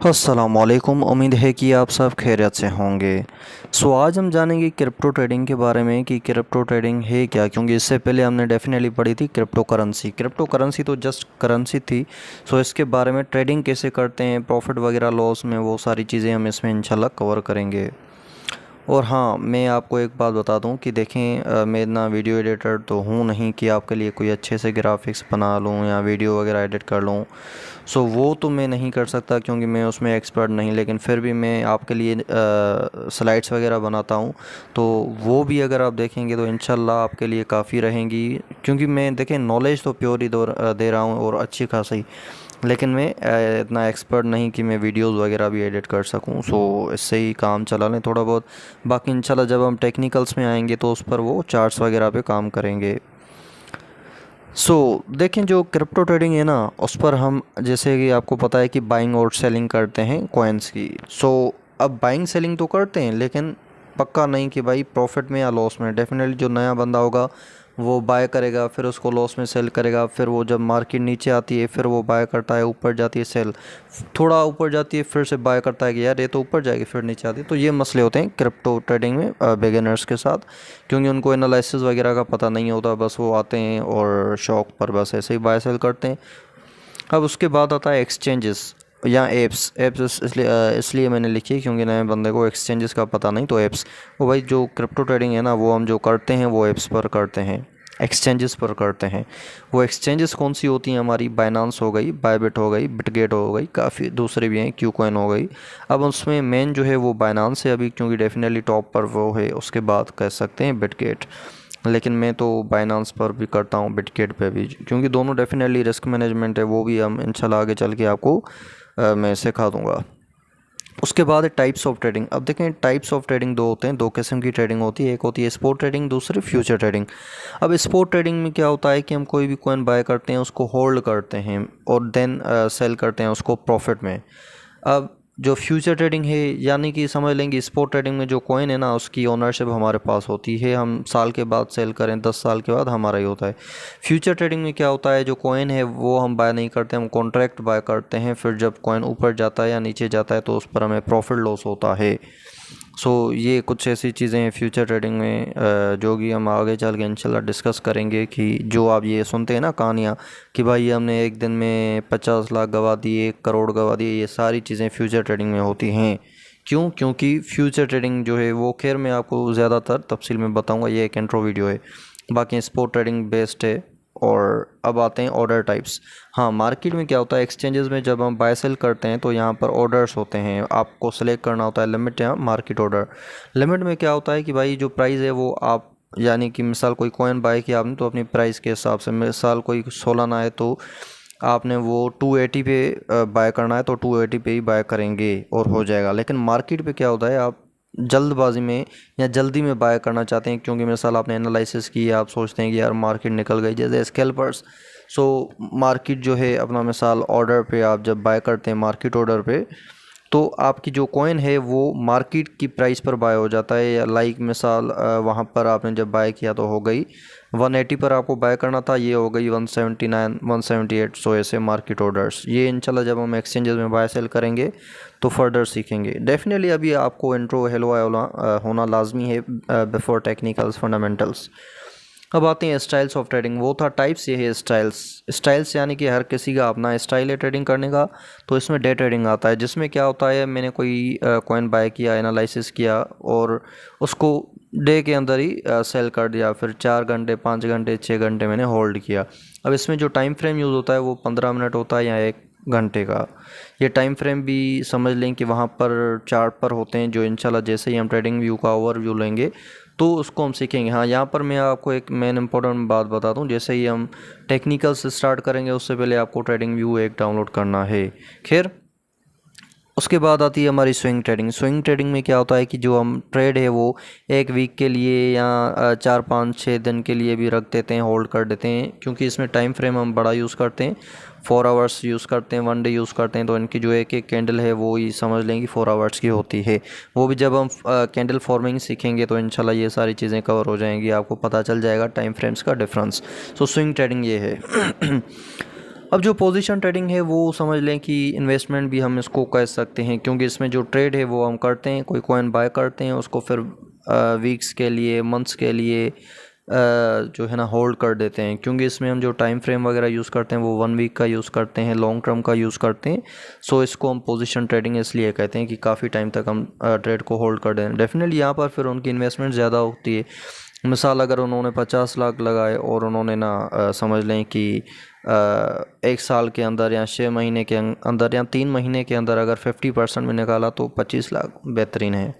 अस्सलामुअलैकुम। उम्मीद है कि आप सब खैरियत से होंगे। आज हम जानेंगे क्रिप्टो ट्रेडिंग के बारे में कि क्रिप्टो ट्रेडिंग है क्या, क्योंकि इससे पहले हमने डेफिनेटली पढ़ी थी क्रिप्टो करेंसी। क्रिप्टो करेंसी तो जस्ट करेंसी थी। इसके बारे में ट्रेडिंग कैसे करते हैं, प्रॉफिट वगैरह लॉस में, वो सारी चीज़ें हम इसमें इंशाल्लाह कवर करेंगे। और हाँ, मैं आपको एक बात बता दूं कि देखें, मैं इतना वीडियो एडिटर तो हूँ नहीं कि आपके लिए कोई अच्छे से ग्राफिक्स बना लूँ या वीडियो वगैरह एडिट कर लूँ। वो तो मैं नहीं कर सकता क्योंकि मैं उसमें एक्सपर्ट नहीं, लेकिन फिर भी मैं आपके लिए स्लाइड्स वगैरह बनाता हूँ। तो वो भी अगर आप देखेंगे तो इंशाल्लाह आपके लिए काफ़ी रहेंगी, क्योंकि मैं देखें नॉलेज तो प्योर ही दे रहा हूँ और अच्छी खासी, लेकिन मैं इतना एक्सपर्ट नहीं कि मैं वीडियोस वगैरह भी एडिट कर सकूं। इससे ही काम चला लें थोड़ा बहुत। बाकी इंशाल्लाह जब हम टेक्निकल्स में आएंगे तो उस पर वो चार्ट्स वगैरह पे काम करेंगे। देखें, जो क्रिप्टो ट्रेडिंग है ना, उस पर हम जैसे कि आपको पता है कि बाइंग और सेलिंग करते हैं कॉइन्स की। अब बाइंग सेलिंग तो करते हैं, लेकिन पक्का नहीं कि भाई प्रॉफिट में या लॉस में। डेफिनेटली जो नया बंदा होगा वो बाय करेगा, फिर उसको लॉस में सेल करेगा, फिर वो जब मार्केट नीचे आती है फिर वो बाय करता है, ऊपर जाती है सेल, थोड़ा ऊपर जाती है फिर से बाय करता है कि यार ये तो ऊपर जाएगी, फिर नीचे आती है। तो ये मसले होते हैं क्रिप्टो ट्रेडिंग में बिगिनर्स के साथ, क्योंकि उनको एनालिसिस वगैरह का पता नहीं होता। बस वो आते हैं और शौक पर बस ऐसे ही बाय सेल करते हैं। अब उसके बाद आता है एक्सचेंजेस या एप्स। इसलिए मैंने लिखी है क्योंकि नए बंदे को एक्सचेंजेस का पता नहीं। तो एप्स, वो भाई जो क्रिप्टो ट्रेडिंग है ना, वो हम जो करते हैं वो एप्स पर करते हैं, एक्सचेंजेस पर करते हैं। वो एक्सचेंजेस कौन सी होती हैं हमारी? बाइनांस हो गई, बायबिट हो गई, बिटगेट हो गई, काफ़ी दूसरे भी हैं, क्यू कॉइन हो गई। अब उसमें मेन जो है वो बाइनांस है अभी, क्योंकि डेफिनेटली टॉप पर वो है। उसके बाद कह सकते हैं बिटगेट, लेकिन मैं तो बाइनांस पर भी करता हूँ, बिटगेट पे भी, क्योंकि दोनों डेफिनेटली रिस्क मैनेजमेंट है। वो भी हम इंशाल्लाह आगे चल के आपको मैं सिखा दूँगा। उसके बाद टाइप्स ऑफ ट्रेडिंग। अब देखें, टाइप्स ऑफ ट्रेडिंग दो होते हैं, दो किस्म की ट्रेडिंग होती है। एक होती है स्पॉट ट्रेडिंग, दूसरी फ्यूचर ट्रेडिंग। अब स्पॉट ट्रेडिंग में क्या होता है कि हम कोई भी कॉइन बाय करते हैं, उसको होल्ड करते हैं और देन सेल करते हैं उसको प्रॉफिट में। अब जो फ्यूचर ट्रेडिंग है, यानी कि समझ लेंगे स्पॉट ट्रेडिंग में जो कॉइन है ना, उसकी ओनरशिप हमारे पास होती है। हम साल के बाद सेल करें, 10 साल के बाद हमारा ही होता है। फ्यूचर ट्रेडिंग में क्या होता है, जो कॉइन है वो हम बाय नहीं करते, हम कॉन्ट्रैक्ट बाय करते हैं। फिर जब कॉइन ऊपर जाता है या नीचे जाता है तो उस पर हमें प्रॉफिट लॉस होता है। ये कुछ ऐसी चीज़ें हैं फ्यूचर ट्रेडिंग में, जो कि हम आगे चल के इंशाल्लाह डिस्कस करेंगे। कि जो आप ये सुनते हैं ना कहानियाँ कि भाई हमने एक दिन में 50 लाख गवा दिए, 1 करोड़ गवा दिए, ये सारी चीज़ें फ्यूचर ट्रेडिंग में होती हैं। क्यों? क्योंकि फ्यूचर ट्रेडिंग जो है वो, खैर मैं आपको ज़्यादातर तफसील में बताऊंगा, ये एक इंट्रो वीडियो है। बाकी स्पॉट ट्रेडिंग बेस्ड है। और अब आते हैं ऑर्डर टाइप्स। हाँ, मार्केट में क्या होता है, एक्सचेंजेस में जब हम बाय सेल करते हैं तो यहाँ पर ऑर्डर्स होते हैं, आपको सेलेक्ट करना होता है लिमिट या मार्केट ऑर्डर। लिमिट में क्या होता है कि भाई जो प्राइस है वो आप, यानी कि मिसाल कोई कॉइन बाय किया आपने तो अपनी प्राइस के हिसाब से, मिसाल कोई सोलाना है तो आपने वो 280 पे बाय करना है तो 280 पे ही बाय करेंगे और हो जाएगा। लेकिन मार्केट पे क्या होता है, आप जल्दबाजी में या जल्दी में बाय करना चाहते हैं, क्योंकि मिसाल आपने एनालिसिस की, आप सोचते हैं कि यार मार्केट निकल गई, जैसे स्कैल्पर्स। मार्केट जो है अपना, मिसाल ऑर्डर पे आप जब बाय करते हैं मार्केट ऑर्डर पे, तो आपकी जो कॉइन है वो मार्केट की प्राइस पर बाय हो जाता है। या लाइक मिसाल वहाँ पर आपने जब बाय किया तो हो गई 180 पर, आपको बाय करना था, ये हो गई 179, 178। ऐसे मार्केट ऑर्डर्स, ये इंशाल्लाह जब हम एक्सचेंजेस में बाय सेल करेंगे तो फर्दर सीखेंगे। डेफिनेटली अभी आपको इंट्रो हेलो होना लाजमी है बिफोर टेक्निकल्स फंडामेंटल्स। अब आते हैं स्टाइल्स ऑफ ट्रेडिंग। वो था टाइप्स, ये है स्टाइल्स। स्टाइल्स यानी कि हर किसी का अपना स्टाइल है ट्रेडिंग करने का। तो इसमें डे ट्रेडिंग आता है, जिसमें क्या होता है, मैंने कोई कॉइन बाय किया, एनालिसिस किया और उसको डे के अंदर ही सेल कर दिया। फिर 4 घंटे, 5 घंटे, 6 घंटे मैंने होल्ड किया। अब इसमें जो टाइम फ्रेम यूज़ होता है वो 15 मिनट होता है या 1 घंटे का। ये टाइम फ्रेम भी समझ लें कि वहाँ पर चार्ट पर होते हैं, जो इंशाल्लाह जैसे ही हम ट्रेडिंग व्यू का ओवरव्यू लेंगे तो उसको हम सीखेंगे। हाँ, यहाँ पर मैं आपको एक मेन इंपॉर्टेंट बात बता दूँ, जैसे ही हम टेक्निकल से स्टार्ट करेंगे उससे पहले आपको ट्रेडिंग व्यू एक डाउनलोड करना है। खैर, उसके बाद आती है हमारी स्विंग ट्रेडिंग। स्विंग ट्रेडिंग में क्या होता है कि जो हम ट्रेड है वो 1 वीक के लिए या 4, 5, 6 दिन के लिए भी रख देते हैं, होल्ड कर देते हैं, क्योंकि इसमें टाइम फ्रेम हम बड़ा यूज़ करते हैं, 4 आवर्स यूज़ करते हैं, 1 डे यूज़ करते हैं। तो इनकी जो एक एक कैंडल है वो ही समझ लेंगे 4 आवर्स की होती है। वो भी जब हम कैंडल फॉर्मिंग सीखेंगे तो इंशाल्लाह ये सारी चीज़ें कवर हो जाएंगी, आपको पता चल जाएगा टाइम फ्रेम्स का डिफरेंस। स्विंग ट्रेडिंग ये है। अब जो पोजीशन ट्रेडिंग है वो समझ लें कि इन्वेस्टमेंट भी हम इसको कह सकते हैं, क्योंकि इसमें जो ट्रेड है वो हम करते हैं, कोई कॉइन बाय करते हैं, उसको फिर वीक्स के लिए, मंथ्स के लिए जो है ना होल्ड कर देते हैं, क्योंकि इसमें हम जो टाइम फ्रेम वगैरह यूज़ करते हैं वो 1 वीक का यूज़ करते हैं, लॉन्ग टर्म का यूज़ करते हैं। सो इसको हम पोजीशन ट्रेडिंग इसलिए कहते हैं कि काफ़ी टाइम तक हम ट्रेड को होल्ड कर दें। डेफिनेटली यहाँ पर फिर उनकी इन्वेस्टमेंट ज़्यादा होती है। मिसाल अगर उन्होंने 50 लाख लगाए और उन्होंने ना समझ लें कि 1 साल के अंदर या 6 महीने के अंदर या 3 महीने के अंदर अगर 50% में निकाला तो 25 लाख बेहतरीन है।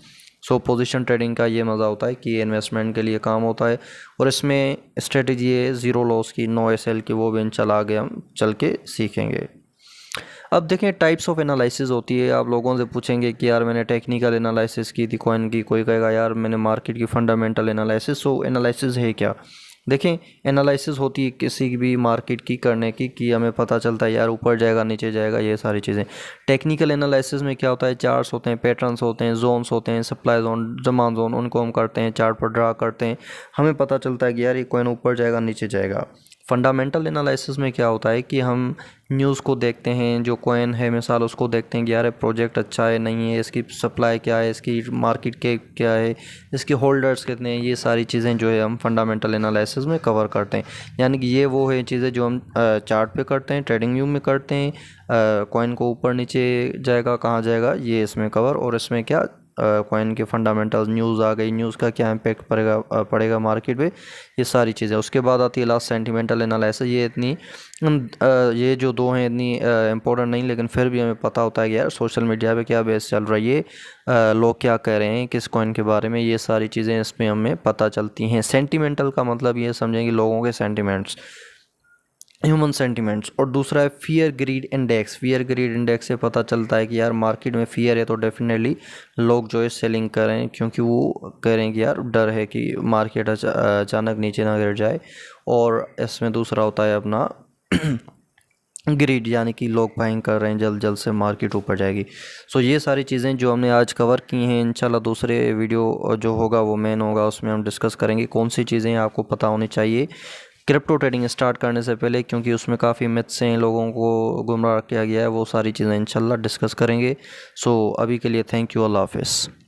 सो पोजीशन ट्रेडिंग का ये मज़ा होता है कि ये इन्वेस्टमेंट के लिए काम होता है, और इसमें स्ट्रेटजी है ज़ीरो लॉस की, नो एसएल की, वो भी इंशाल्लाह आगे हम चल के सीखेंगे। अब देखें टाइप्स ऑफ एनालिसिस होती है। आप लोगों से पूछेंगे कि यार मैंने टेक्निकल एनालिसिस की थी कॉइन की, कोई कहेगा यार मैंने मार्केट की फंडामेंटल एनालिसिस। सो एनालिसिस है क्या? देखें एनालिसिस होती है किसी भी मार्केट की करने की, कि हमें पता चलता है यार ऊपर जाएगा नीचे जाएगा, ये सारी चीज़ें। टेक्निकल एनालिसिस में क्या होता है, चार्ट्स होते हैं, पैटर्न्स होते हैं, जोन्स होते हैं, सप्लाई जोन, डिमांड जोन, उनको हम करते हैं, चार्ट पर ड्रा करते हैं, हमें पता चलता है कि यार ये कॉइन ऊपर जाएगा नीचे जाएगा। फंडामेंटल एनालिसिस में क्या होता है कि हम न्यूज़ को देखते हैं, जो कॉइन है मिसाल उसको देखते हैं कि यार प्रोजेक्ट अच्छा है नहीं है, इसकी सप्लाई क्या है, इसकी मार्केट के क्या है, इसके होल्डर्स कितने हैं, ये सारी चीज़ें जो है हम फंडामेंटल एनालिसिस में कवर करते हैं। यानी कि ये वो है चीज़ें जो हम चार्ट पे करते हैं, ट्रेडिंग व्यू में करते हैं। कॉइन को ऊपर नीचे जाएगा, कहाँ जाएगा, ये इसमें कवर। और इसमें क्या कॉइन के फंडामेंटल्स, न्यूज़ आ गई, न्यूज़ का क्या इम्पैक्ट पड़ेगा मार्केट पे, ये सारी चीज़ें। उसके बाद आती है लास्ट सेंटिमेंटल एनालिसिस। ये इतनी ये जो दो हैं इतनी इम्पोर्टेंट नहीं, लेकिन फिर भी हमें पता होता है कि यार सोशल मीडिया पे क्या बेस चल रही है, लोग क्या कह रहे हैं किस कॉइन के बारे में, ये सारी चीज़ें इसमें हमें पता चलती हैं। सेंटिमेंटल का मतलब ये समझेंगे लोगों के सेंटिमेंट्स, ह्यूमन सेंटिमेंट्स। और दूसरा है fear greed index. Fear greed index से पता चलता है कि यार मार्केट में फियर है तो डेफिनेटली लोग जो है सेलिंग करें, क्योंकि वो कह रहे हैं कि यार डर है कि मार्केट अचानक नीचे ना गिर जाए। और इसमें दूसरा होता है अपना ग्रीड, यानी कि लोग बाइंग कर रहे हैं, जल्द जल्द से मार्केट ऊपर जाएगी। सो ये सारी चीज़ें जो हमने आज कवर की हैं, इंशाल्लाह दूसरे वीडियो जो होगा वो मेन होगा, उसमें हम डिस्कस करेंगे कौन सी चीज़ें आपको पता होनी चाहिए क्रिप्टो ट्रेडिंग स्टार्ट करने से पहले, क्योंकि उसमें काफ़ी मिथ्स हैं, लोगों को गुमराह किया गया है, वो सारी चीज़ें इंशाल्लाह डिस्कस करेंगे। सो अभी के लिए थैंक यू, अल्लाह हाफ़िज़।